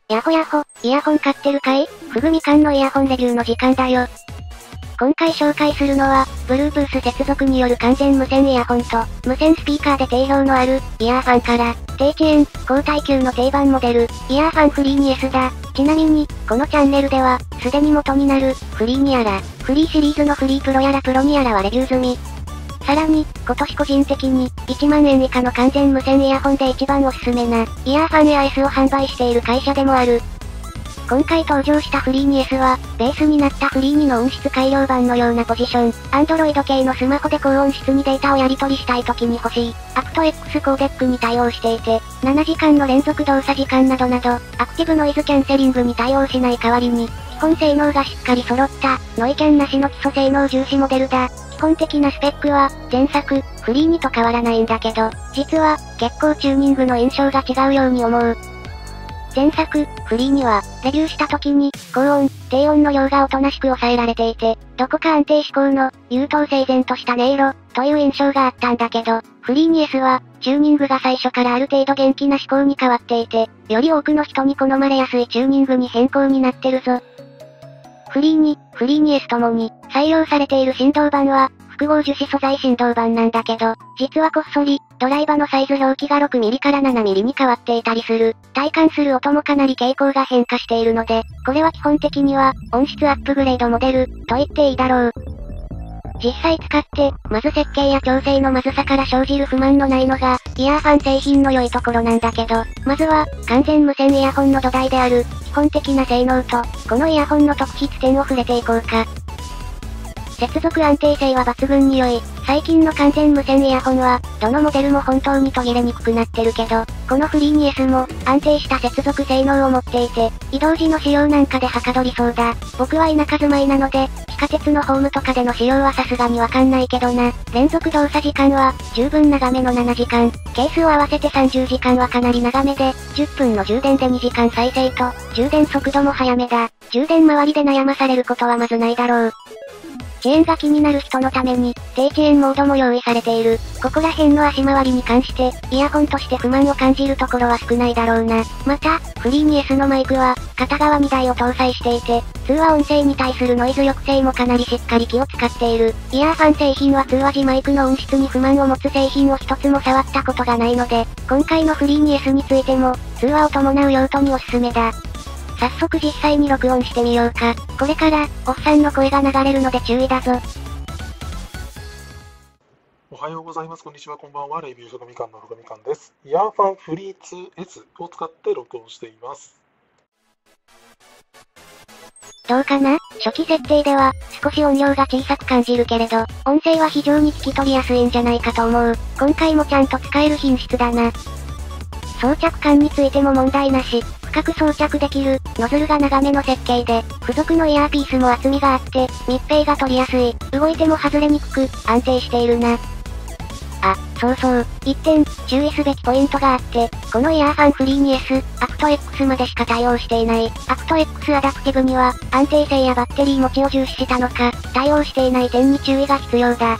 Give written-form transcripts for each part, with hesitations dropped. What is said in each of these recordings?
やほやほ、イヤホン買ってるかい？ふぐみかんのイヤホンレビューの時間だよ。今回紹介するのは、Bluetooth 接続による完全無線イヤホンと、無線スピーカーで定評のある、イヤーファンから、低遅延、高耐久の定番モデル、イヤーファンフリーに S だ。ちなみに、このチャンネルでは、すでに元になる、フリーにやら、フリーシリーズのフリープロやらプロにやらはレビュー済み。さらに、今年個人的に、1万円以下の完全無線イヤホンで一番おすすめな、イヤーファンエア S を販売している会社でもある。今回登場したフリーに S は、ベースになったフリーにの音質改良版のようなポジション、Android 系のスマホで高音質にデータをやり取りしたい時に欲しい、aptX コーデックに対応していて、7時間の連続動作時間などなど、アクティブノイズキャンセリングに対応しない代わりに、基本性能がしっかり揃った、ノイキャンなしの基礎性能重視モデルだ。基本的なスペックは、前作、フリーにと変わらないんだけど、実は、結構チューニングの印象が違うように思う。前作、フリーには、レビューした時に、高音、低音の量がおとなしく抑えられていて、どこか安定志向の、優等整然とした音色、という印象があったんだけど、フリーに S は、チューニングが最初からある程度元気な志向に変わっていて、より多くの人に好まれやすいチューニングに変更になってるぞ。フリーに S ともに、採用されている振動板は、複合樹脂素材振動板なんだけど、実はこっそり、ドライバのサイズ表記が 6mm から 7mm に変わっていたりする。体感する音もかなり傾向が変化しているので、これは基本的には、音質アップグレードモデル、と言っていいだろう。実際使って、まず設計や調整のまずさから生じる不満のないのが、イヤーファン製品の良いところなんだけど、まずは、完全無線イヤホンの土台である、基本的な性能と、このイヤホンの特筆点を触れていこうか。接続安定性は抜群に良い。最近の完全無線イヤホンは、どのモデルも本当に途切れにくくなってるけど、このフリーに S も、安定した接続性能を持っていて、移動時の使用なんかではかどりそうだ。僕は田舎住まいなので、地下鉄のホームとかでの使用はさすがにわかんないけどな。連続動作時間は、十分長めの7時間。ケースを合わせて30時間はかなり長めで、10分の充電で2時間再生と、充電速度も速めだ。充電周りで悩まされることはまずないだろう。遅延が気になる人のために、低遅延モードも用意されている。ここら辺の足回りに関して、イヤホンとして不満を感じるところは少ないだろうな。また、フリーに S のマイクは、片側2台を搭載していて、通話音声に対するノイズ抑制もかなりしっかり気を使っている。イヤーファン製品は通話時マイクの音質に不満を持つ製品を一つも触ったことがないので、今回のフリーに S についても、通話を伴う用途におすすめだ。早速実際に録音してみようか。これから、おっさんの声が流れるので注意だぞ。おはようございます。こんにちは。こんばんは。レビューふぐみかんのふぐみかんです。イヤーファンフリー 2S を使って録音しています。どうかな？初期設定では、少し音量が小さく感じるけれど、音声は非常に聞き取りやすいんじゃないかと思う。今回もちゃんと使える品質だな。装着感についても問題なし。深く装着できる、ノズルが長めの設計で、付属のイヤーピースも厚みがあって、密閉が取りやすい。動いても外れにくく、安定しているな。あ、そうそう。一点、注意すべきポイントがあって、このイヤーファンフリーに S、aptX までしか対応していない。aptX アダプティブには、安定性やバッテリー持ちを重視したのか、対応していない点に注意が必要だ。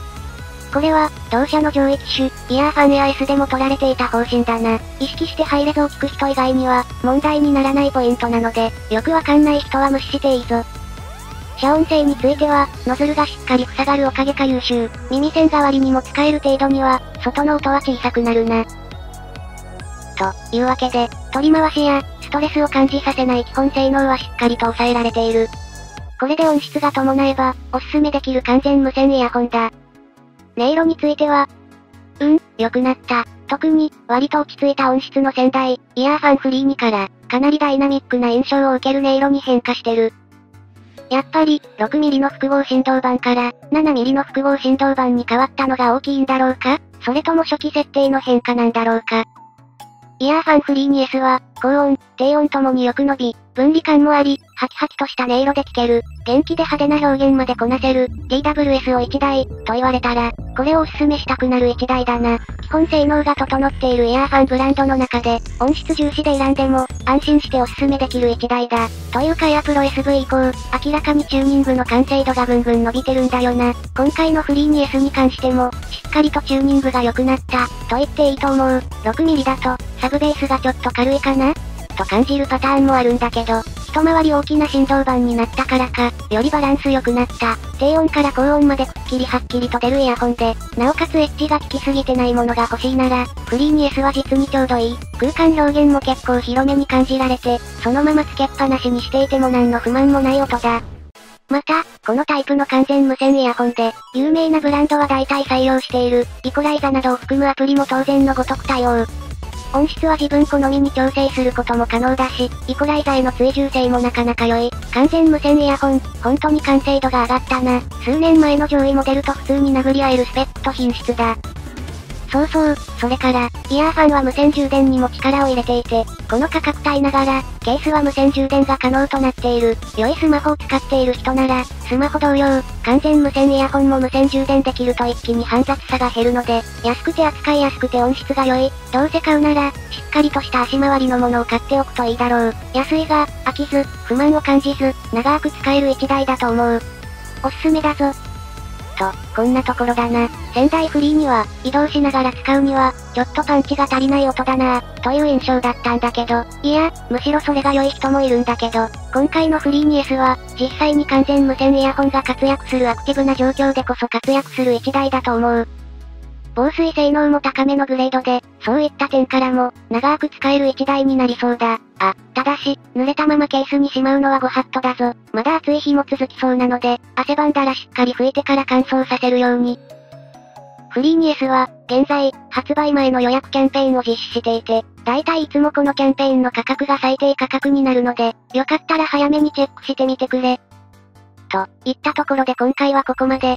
これは、同社の上位機種、イヤーファンエア S でも取られていた方針だな。意識してハイレゾを聞く人以外には、問題にならないポイントなので、よくわかんない人は無視していいぞ。遮音性については、ノズルがしっかり塞がるおかげか優秀。耳栓代わりにも使える程度には、外の音は小さくなるな。というわけで、取り回しや、ストレスを感じさせない基本性能はしっかりと抑えられている。これで音質が伴えば、おすすめできる完全無線イヤホンだ。音色については、良くなった。特に、割と落ち着いた音質の先代、イヤーファンフリー2から、かなりダイナミックな印象を受ける音色に変化してる。やっぱり、6mm の複合振動板から、7mm の複合振動板に変わったのが大きいんだろうか？それとも初期設定の変化なんだろうか？イヤーファンフリーに S は、高音、低音ともによく伸び、分離感もあり、ハキハキとした音色で聴ける。元気で派手な表現までこなせる、TWS を1台、と言われたら、これをおすすめしたくなる1台だな。基本性能が整っているイヤーファンブランドの中で、音質重視で選んでも、安心しておすすめできる1台だ。というかエアプロ SV 以降、明らかにチューニングの完成度がぐんぐん伸びてるんだよな。今回のフリーに S に関しても、しっかりとチューニングが良くなった、と言っていいと思う。6mm だと、サブベースがちょっと軽いかな？と感じるパターンもあるんだけど、一回り大きな振動板になったからか、よりバランス良くなった。低音から高音までくっきりはっきりと出るイヤホンで、なおかつエッジが効きすぎてないものが欲しいなら、フリーに S は実にちょうどいい。空間表現も結構広めに感じられて、そのままつけっぱなしにしていても何の不満もない音だ。また、このタイプの完全無線イヤホンで、有名なブランドは大体採用している、イコライザなどを含むアプリも当然のごとく対応。音質は自分好みに調整することも可能だし、イコライザへの追従性もなかなか良い。完全無線イヤホン、本当に完成度が上がったな。数年前の上位モデルと普通に殴り合えるスペックと品質だ。そうそう、それから、イヤーファンは無線充電にも力を入れていて、この価格帯ながら、ケースは無線充電が可能となっている。良いスマホを使っている人なら、スマホ同様、完全無線イヤホンも無線充電できると一気に煩雑さが減るので、安くて扱いやすくて音質が良い。どうせ買うなら、しっかりとした足回りのものを買っておくといいだろう。安いが、飽きず、不満を感じず、長く使える一台だと思う。おすすめだぞ。と、こんなところだな。仙台フリーには、移動しながら使うには、ちょっとパンチが足りない音だなぁ、という印象だったんだけど、いや、むしろそれが良い人もいるんだけど、今回のフリーに S は、実際に完全無線イヤホンが活躍するアクティブな状況でこそ活躍する一台だと思う。防水性能も高めのグレードで、そういった点からも、長く使える一台になりそうだ。あ、ただし、濡れたままケースにしまうのはご法度だぞ。まだ暑い日も続きそうなので、汗ばんだらしっかり拭いてから乾燥させるように。フリーに S は、現在、発売前の予約キャンペーンを実施していて、だいたいいつもこのキャンペーンの価格が最低価格になるので、よかったら早めにチェックしてみてくれ。といったところで今回はここまで。